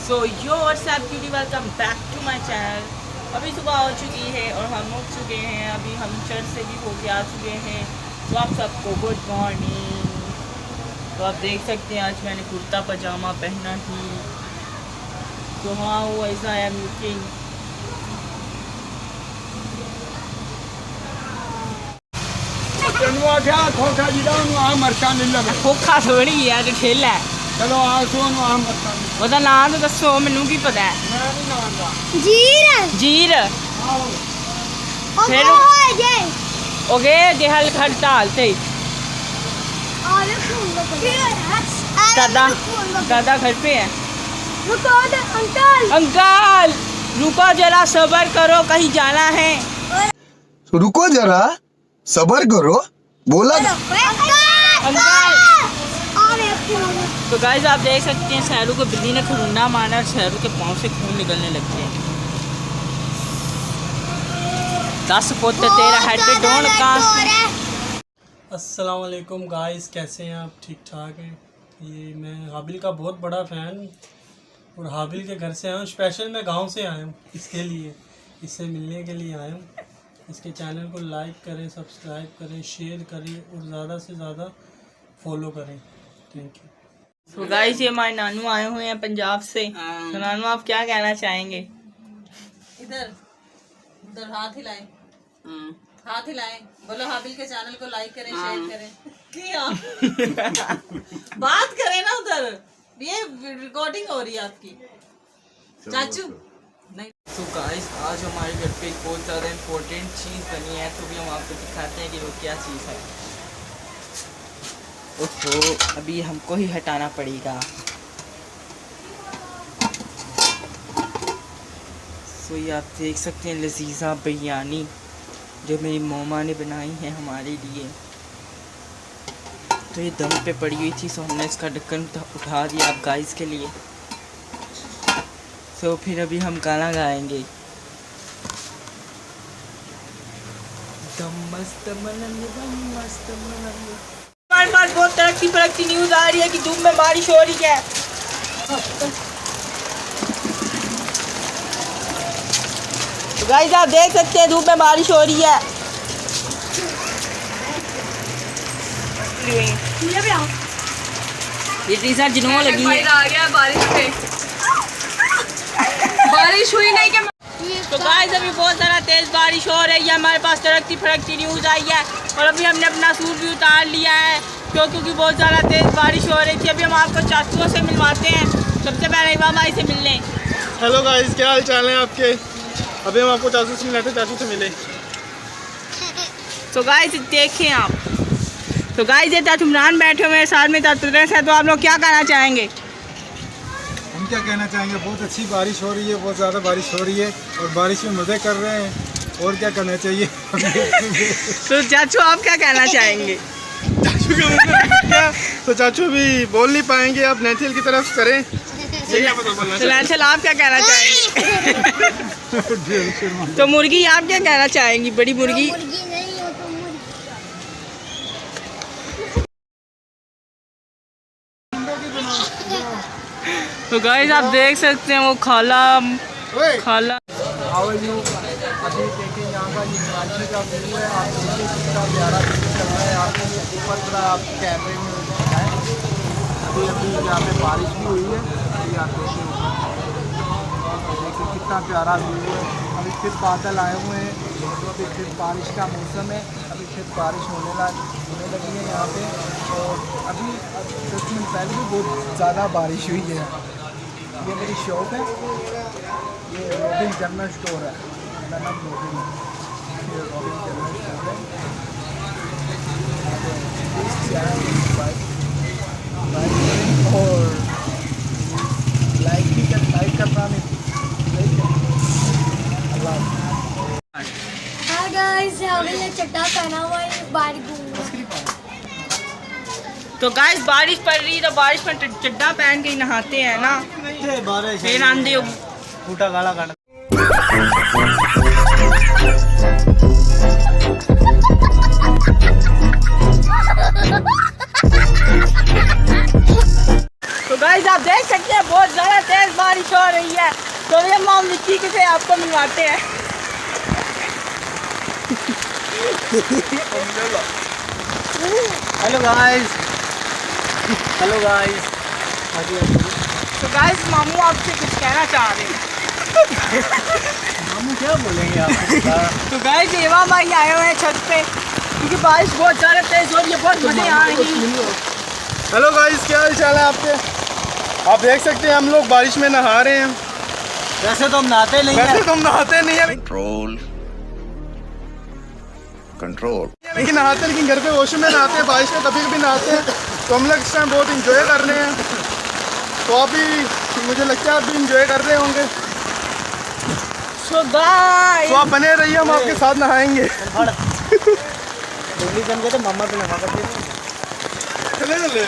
So yo what's up cutie welcome back to my channel. अभी सुबह हो चुकी है और हम उठ चुके हैं। अभी हम चर्च से भी होके आ चुके हैं। तो आप सबको गुड मॉर्निंग। तो आप देख सकते हैं आज मैंने कुर्ता पजामा पहना ही। तो हाँ वो ऐसा है लुकिंग। खोखा थोड़ी है जो ठेला है। चलो ਉਹਦਾ ਨਾਂ ਤਾਂ ਦੱਸੋ ਮੈਨੂੰ ਕੀ ਪਤਾ ਹੈ। जीर फिर हो गए देहल हड़ताल थे। दादा दादा घर पे है। अंकल रुको जरा सब्र करो कहीं जाना है। रुको जरा सब्र करो बोला अंकल। तो गाइस आप देख सकते हैं शहरों को बिल्ली ने खरूंडा मारा और शहरों के पाँव से खून निकलने लग गए। 10 फुट तेरा हेड डोंट कास्ट। अस्सलाम वालेकुम गाइस, कैसे हैं आप? ठीक ठाक हैं? ये मैं हाबिल का बहुत बड़ा फ़ैन और हाबिल के घर से आया हूँ। स्पेशल मैं गांव से आया हूँ इसके लिए, इससे मिलने के लिए आया हूँ। इसके चैनल को लाइक करें, सब्सक्राइब करें, शेयर करें और ज़्यादा से ज़्यादा फॉलो करें। Thank you. तो गाइस ये हमारे नानू आए हुए हैं पंजाब से। तो नानू आप क्या कहना चाहेंगे? इधर उधर हाथ हिलाएं, हाथ हिलाएं। बोलो हाबिल के चैनल को लाइक करें, शेयर करें। क्या बात करें ना, उधर ये रिकॉर्डिंग हो रही है आपकी चाचू। नहीं तो गाइस आज हमारे घर पे एक बहुत ज़्यादा इम्पोर्टेंट चीज़ बनी है। तो भी हम आपको दिखाते हैं कि वो क्या चीज़ है। ओहो अभी हमको ही हटाना पड़ेगा। तो ये आप देख सकते हैं लजीज़ा बिरयानी जो मेरी मोमा ने बनाई है हमारे लिए। तो ये दम पे पड़ी हुई थी, सो हमने इसका ढक्कन उठा दिया आप गाइस के लिए। तो फिर अभी हम गाना गाएंगे। दम मस्त मलंग दम मस्त मलंग। हमारे पास बहुत तरक्की फरक्की न्यूज़ आ रही है कि धूप में बारिश हो रही है। तो गाइस आप देख सकते हैं धूप में बारिश हो रही है। ये टीशर्ट जिन्हों लगी है। आ गया बारिश पे। बारिश हुई नहीं क्या? तो गाइस अभी बहुत ज़्यादा तेज़ बारिश हो रही है। हमारे पास तरक्की फरक्की न्यूज़ आई है और अभी हमने अपना सूट भी उतार लिया है क्योंकि बहुत ज़्यादा तेज़ बारिश हो रही थी। अभी हम आपको चाचुओं से मिलवाते हैं। सबसे पहले इमाम भाई से मिलने। हेलो गाइस, क्या हाल चाल है आपके? अभी हम आपको चाचू से मिलाते, चाचू से मिले। तो गाइस देखें आप। तो गाइस ये चाचू इमरान बैठे हुए हैं साथ में चाचुद्रेस है। तो आप लोग क्या कहना चाहेंगे? हम क्या कहना चाहेंगे, बहुत अच्छी बारिश हो रही है, बहुत ज़्यादा बारिश हो रही है और बारिश में मज़े कर रहे हैं। और क्या करना चाहिए? तो चाचू आप क्या कहना चाहेंगे? चाचू का क्या? तो चाचू भी बोल नहीं पाएंगे, आप नैथिल की तरफ करें। तो नैथिल आप क्या कहना चाहेंगे? तो मुर्गी आप क्या कहना चाहेंगी? बड़ी मुर्गी। तो गाइस आप देख सकते हैं वो खाला खाला। अभी देखिए यहाँ का ये कराची का व्यू है। आप देखिए कितना प्यारा व्यू चल रहा है। आपको ऊपर थोड़ा आप कैमरे में दिखाएं। अभी अभी यहाँ पे बारिश भी हुई है। अभी आप देखिए कितना प्यारा व्यू है। अभी फिर बादल आए हुए हैं तो अभी फिर बारिश का मौसम है। अभी फिर बारिश होने लगी है यहाँ पे। और अभी 10 मिनट पहले भी बहुत ज़्यादा बारिश हुई है। ये मेरी शॉप है, ये रॉबिन जनरल स्टोर है। मेरा नाम रॉबिन है। ये रॉबिन जनरल स्टोर है। और लाइक करना नहीं। हाय गाइस, हमने चड्डा पहना हुआ है, बाहर घूम। तो गाइस बारिश पड़ रही तो बारिश में चड्डा पहन के ही नहाते हैं ना। फिर आंधी हो टूटा गाला काट। तो गाइस आप देख सकते हैं बहुत ज़्यादा तेज बारिश बारिश हो रही है, तो ये मॉम निक्की के से आपको मिलवाते हैं। Hello guys, hello guys. तो गाइस मामू आपसे कुछ कहना चाह रहे हैं। मामू क्या बोलेंगे आपको? तो गाइस एवा भाई आए हुए हैं छत पे, क्योंकि बारिश बहुत ज़्यादा तेज हो रही है, बहुत मजे आ रही है। हेलो गाइस, क्या हाल चाल है आपके? आप देख सकते हैं हम लोग बारिश में नहा रहे हैं। वैसे तो हम नहाते नहीं वैसे हैं। तो हम नहाते नहीं है, कंट्रोल लेकिन नहाते, लेकिन घर पे वॉशरूम में नहाते हैं, बारिश में कभी कभी नहाते हैं। तो हम लोग इस टाइम बहुत इंजॉय कर रहे हैं। तो आप भी, मुझे लगता है आप भी इंजॉय कर रहे होंगे। So guys, तो आप बने रहिए, हम आपके साथ नहाएंगे। दिल्ली जम गए तो मम्मा पे नहा करते चले चले